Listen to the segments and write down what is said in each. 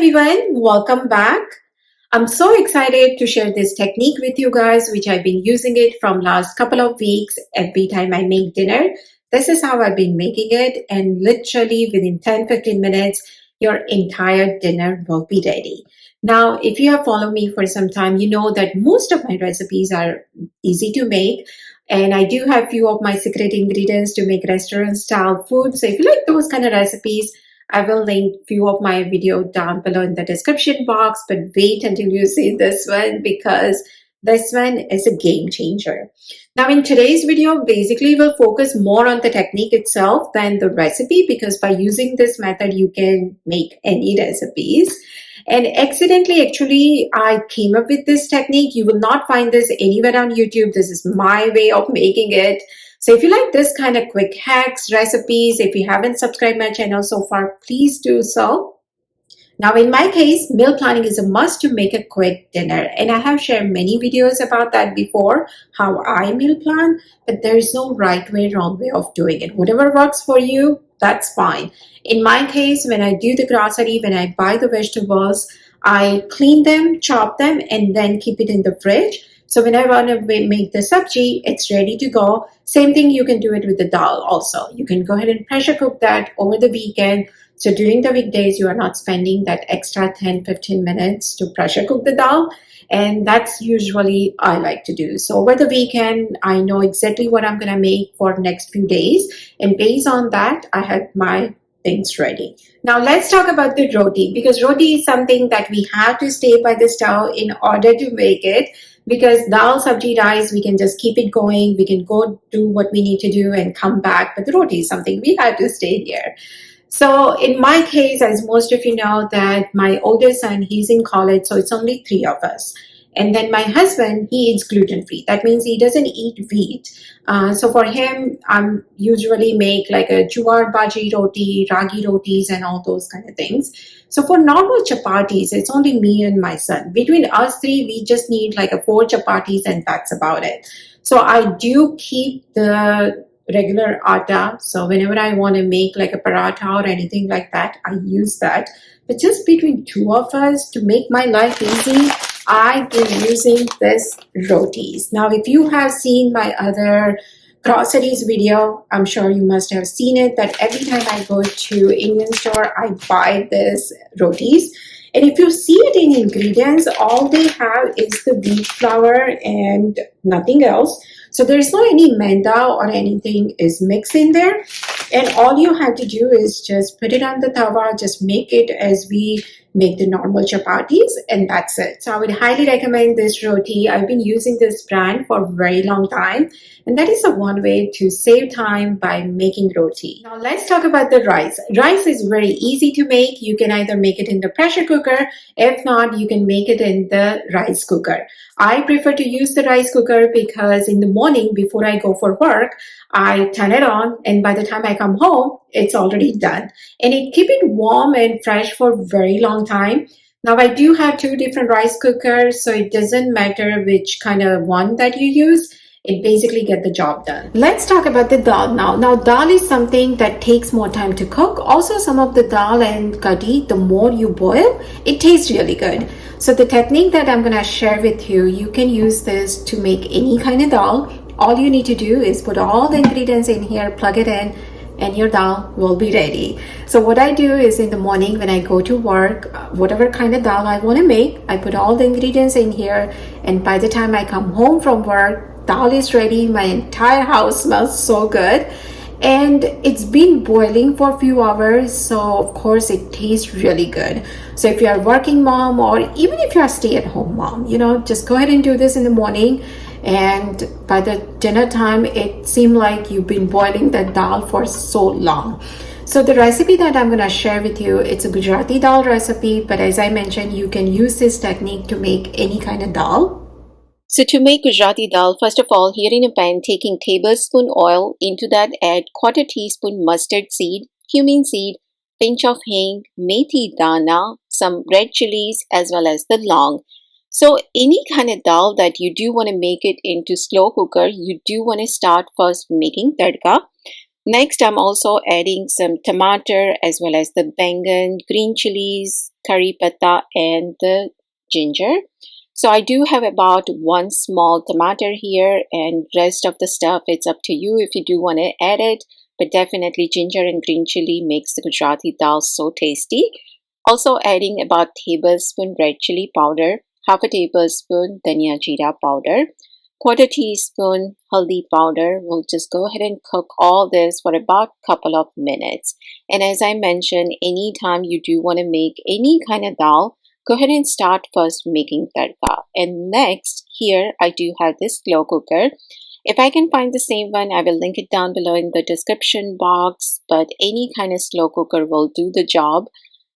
everyone, welcome back. I'm so excited to share this technique with you guys, which I've been using it from last couple of weeks. Every time I make dinner, this is how I've been making it, and literally within 10-15 minutes, your entire dinner will be ready. Now, if you have followed me for some time, you know that most of my recipes are easy to make. And I do have few of my secret ingredients to make restaurant style food. So if you like those kind of recipes, I will link few of my video down below in the description box, but wait until you see this one because this one is a game changer. Now in today's video, basically we'll focus more on the technique itself than the recipe, because by using this method, you can make any recipes. And accidentally, actually, I came up with this technique. You will not find this anywhere on YouTube. This is my way of making it. So if you like this kind of quick hacks, recipes, if you haven't subscribed my channel so far, please do so. Now, in my case, meal planning is a must to make a quick dinner. And I have shared many videos about that before, how I meal plan, but there's no right way, wrong way of doing it. Whatever works for you, that's fine. In my case, when I do the grocery, when I buy the vegetables, I clean them, chop them, and then keep it in the fridge. So when I want to make the sabji, it's ready to go. Same thing, you can do it with the dal also. You can go ahead and pressure cook that over the weekend. So during the weekdays, you are not spending that extra 10-15 minutes to pressure cook the dal. And that's usually I like to do. So over the weekend, I know exactly what I'm going to make for next few days. And based on that, I have my things ready. Now let's talk about the roti, because roti is something that we have to stay by the stove in order to make it. Because dal, sabji, rice, we can just keep it going. We can go do what we need to do and come back. But the roti is something we have to stay here. So in my case, as most of you know, that my older son, he's in college, so it's only 3 of us. And then my husband, he eats gluten-free. That means he doesn't eat wheat. So for him, I'm usually make like a jowar bhaji roti, ragi rotis, and all those kind of things. So for normal chapatis, it's only me and my son. Between us three, we just need like a 4 chapatis, and that's about it. So I do keep the regular atta. So whenever I want to make like a paratha or anything like that, I use that. But just between 2 of us, to make my life easy, I've been using this rotis. Now, if you have seen my other groceries video, I'm sure you must have seen it, that every time I go to Indian store, I buy this rotis. And if you see it in ingredients, all they have is the wheat flour and nothing else. So there's not any maida or anything is mixed in there. And all you have to do is just put it on the tawa, just make it as we make the normal chapatis, and that's it. So I would highly recommend this roti. I've been using this brand for a very long time, and that is the one way to save time by making roti. Now let's talk about the rice. Rice is very easy to make. You can either make it in the pressure cooker. If not, you can make it in the rice cooker. I prefer to use the rice cooker because in the morning before I go for work, I turn it on, and by the time I come home, it's already done. And it keep it warm and fresh for a very long time. Now I do have 2 different rice cookers, so it doesn't matter which kind of one that you use. It basically get the job done. Let's talk about the dal now. Now dal is something that takes more time to cook. Also some of the dal and kadhi, the more you boil, it tastes really good. So the technique that I'm going to share with you, you can use this to make any kind of dal. All you need to do is put all the ingredients in here, plug it in, and your dal will be ready. So what I do is in the morning when I go to work, whatever kind of dal I want to make, I put all the ingredients in here, and by the time I come home from work, dal is ready. My entire house smells so good, and it's been boiling for a few hours, so of course it tastes really good. So if you're a working mom, or even if you're a stay-at-home mom, you know, just go ahead and do this in the morning, and by the dinner time it seemed like you've been boiling that dal for so long. So the recipe that I'm going to share with you, it's a Gujarati dal recipe, but as I mentioned, you can use this technique to make any kind of dal. So to make Gujarati dal, first of all, here in a pan, taking tablespoon oil, into that add 1/4 teaspoon mustard seed, cumin seed, pinch of hing, methi dana, some red chilies, as well as the long. So any kind of dal that you do want to make it into slow cooker, you do want to start first making tadka. Next, I'm also adding some tomato as well as the bangan, green chilies, curry patta, and the ginger. So I do have about one small tomato here, and rest of the stuff, it's up to you if you do want to add it. But definitely ginger and green chili makes the Gujarati dal so tasty. Also adding about tablespoon red chili powder, half a tablespoon dhania jeera powder, quarter teaspoon haldi powder. We'll just go ahead and cook all this for about couple of minutes. And as I mentioned, anytime you do want to make any kind of dal, go ahead and start first making tadka. And next, here I do have this slow cooker. If I can find the same one, I will link it down below in the description box, but any kind of slow cooker will do the job.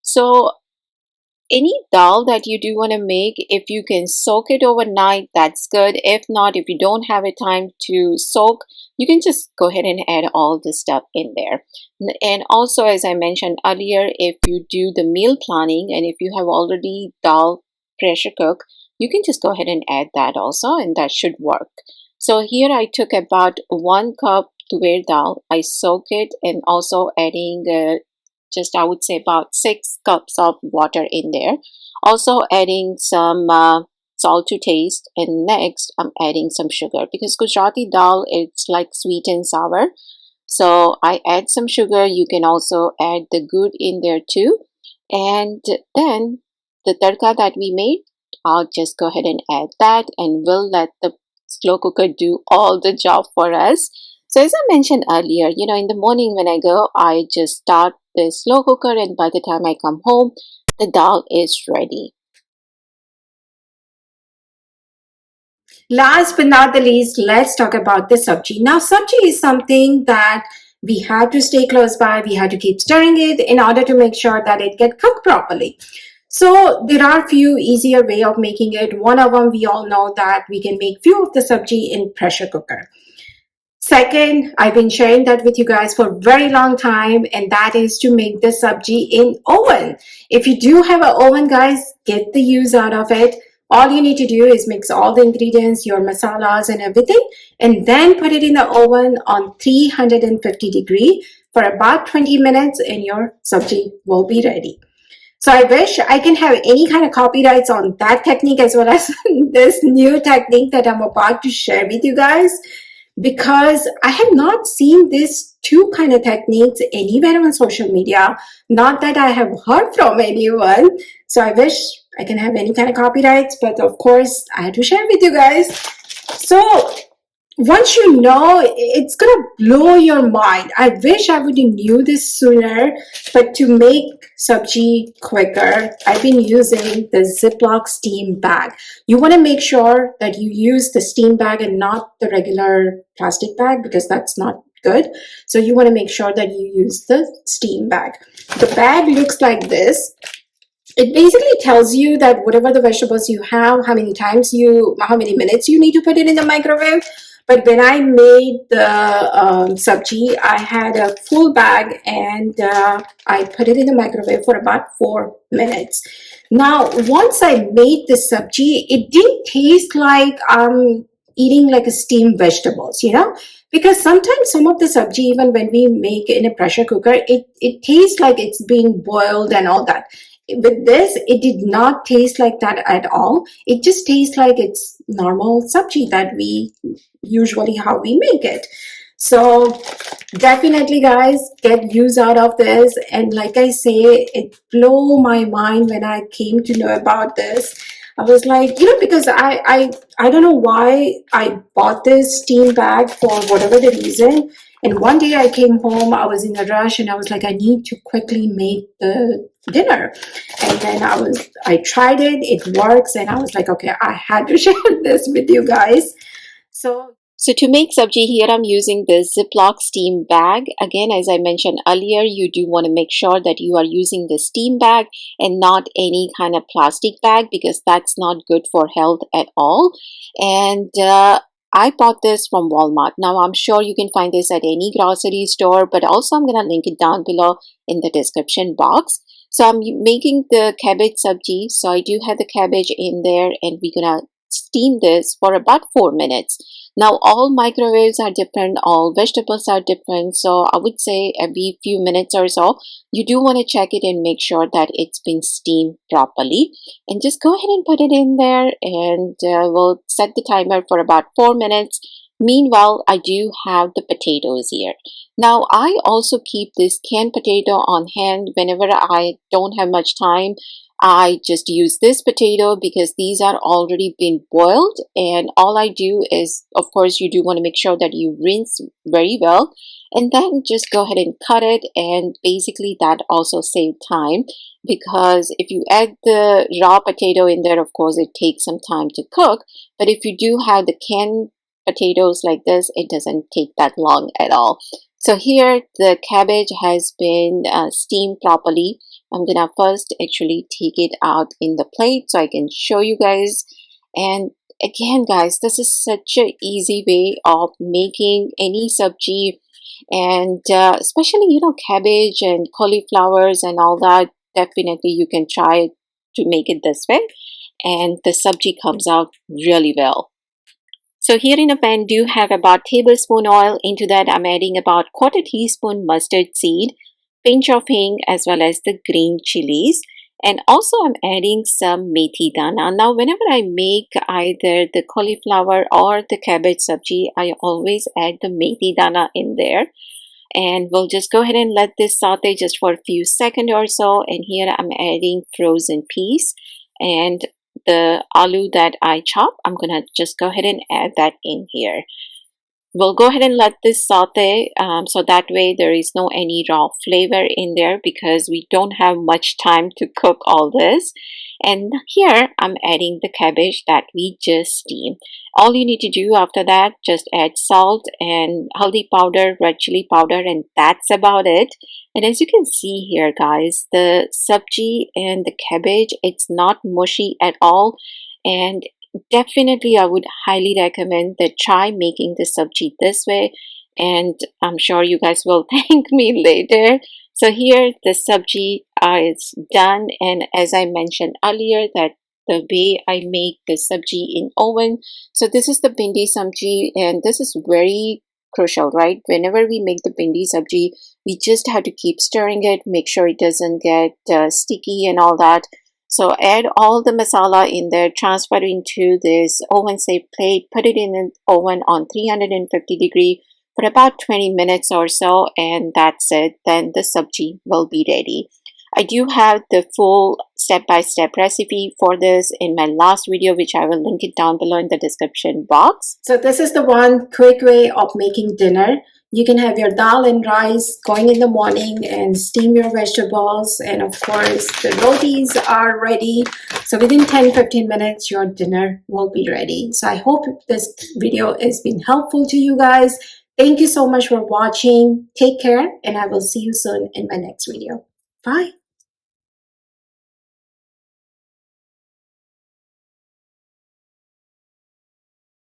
So any dal that you do want to make, if you can soak it overnight, that's good. If not, if you don't have a time to soak, you can just go ahead and add all the stuff in there. And also, as I mentioned earlier, if you do the meal planning and if you have already dal pressure cook, you can just go ahead and add that also, and that should work. So here I took about 1 cup tuver dal. I soak it, and also adding just I would say about 6 cups of water in there. Also adding some salt to taste, and next I'm adding some sugar because Gujarati dal, it's like sweet and sour. So I add some sugar. You can also add the good in there too. And then the tadka that we made, I'll just go ahead and add that, and we'll let the slow cooker do all the job for us. So as I mentioned earlier, in the morning when I go, I just start the slow cooker, and by the time I come home, the dal is ready. Last but not the least, let's talk about the sabji. Now, sabji is something that we have to stay close by. We have to keep stirring it in order to make sure that it gets cooked properly. So there are few easier way of making it. One of them, we all know that we can make few of the sabji in pressure cooker. Second, I've been sharing that with you guys for a very long time, and that is to make the sabji in oven. If you do have an oven, guys, get the use out of it. All you need to do is mix all the ingredients, your masalas and everything, and then put it in the oven on 350 degree for about 20 minutes, and your sabji will be ready. So I wish I can have any kind of copyrights on that technique as well as this new technique that I'm about to share with you guys, because I have not seen these two kind of techniques anywhere on social media. Not that I have heard from anyone. So I wish I can have any kind of copyrights, but of course I had to share with you guys. So once you know, it's gonna blow your mind. I wish I would have knew this sooner, but to make sabji quicker, I've been using the Ziploc steam bag. You want to make sure that you use the steam bag and not the regular plastic bag, because that's not good. So you want to make sure that you use the steam bag. The bag looks like this. It basically tells you that whatever the vegetables you have, how many minutes you need to put it in the microwave. But when I made the sabji, I had a full bag, and I put it in the microwave for about 4 minutes. Now, once I made the sabji, it didn't taste like I'm eating like a steamed vegetables, because sometimes some of the sabji, even when we make in a pressure cooker, it tastes like it's being boiled and all that. With this, it did not taste like that at all. It just tastes like it's normal sabji that we usually how we make it. So definitely, guys, get use out of this. And like I say, it blew my mind when I came to know about this. I was like, because I don't know why I bought this steam bag for whatever the reason. And one day I came home, I was in a rush, and I was like, I need to quickly make the dinner. And then I tried it, it works, and I was like, okay, I had to share this with you guys. So to make sabji here, I'm using the Ziploc steam bag. Again, as I mentioned earlier, you do want to make sure that you are using the steam bag and not any kind of plastic bag, because that's not good for health at all. And I bought this from Walmart. Now, I'm sure you can find this at any grocery store, but also I'm going to link it down below in the description box. So I'm making the cabbage sabji. So I do have the cabbage in there, and we're going to steam this for about 4 minutes. Now all microwaves are different, all vegetables are different, so I would say every few minutes or so you do want to check it and make sure that it's been steamed properly. And just go ahead and put it in there, and we'll set the timer for about 4 minutes. Meanwhile, I do have the potatoes here. Now I also keep this canned potato on hand whenever I don't have much time. I just use this potato because these are already been boiled, and all I do is, of course, you do want to make sure that you rinse very well, and then just go ahead and cut it. And basically that also saves time, because if you add the raw potato in there, of course it takes some time to cook, but if you do have the canned potatoes like this, it doesn't take that long at all. So here the cabbage has been steamed properly. I'm gonna first actually take it out in the plate so I can show you guys. And again, guys, this is such an easy way of making any sabji, and especially, you know, cabbage and cauliflowers and all that. Definitely you can try to make it this way, and the sabji comes out really well. So here in a pan do have about tablespoon oil. Into that I'm adding about quarter teaspoon mustard seed, pinch of hing, as well as the green chilies. And also I'm adding some methi dana. Now whenever I make either the cauliflower or the cabbage sabji, I always add the methi dana in there. And we'll just go ahead and let this saute just for a few seconds or so. And here I'm adding frozen peas and the aloo that I chop. I'm gonna just go ahead and add that in here. We'll go ahead and let this saute, so that way there is no any raw flavor in there, because we don't have much time to cook all this. And here I'm adding the cabbage that we just steamed. All you need to do after that, just add salt and haldi powder, red chili powder, and that's about it. And as you can see here, guys, the sabji and the cabbage, it's not mushy at all. And definitely I would highly recommend that try making the sabji this way, and I'm sure you guys will thank me later. So here the sabji is done, and as I mentioned earlier, that the way I make the sabji in oven. So this is the bindi sabji, and this is very crucial, right? Whenever we make the bindi sabji, we just have to keep stirring it, make sure it doesn't get sticky and all that. So add all the masala in there, transfer into this oven safe plate, put it in the oven on 350 degree for about 20 minutes or so, and that's it. Then the sabji will be ready. I do have the full step-by-step recipe for this in my last video, which I will link it down below in the description box. So this is the one quick way of making dinner. You can have your dal and rice going in the morning and steam your vegetables, and of course the rotis are ready. So within 10-15 minutes your dinner will be ready. So I hope this video has been helpful to you guys. Thank you so much for watching. Take care, and I will see you soon in my next video. Bye.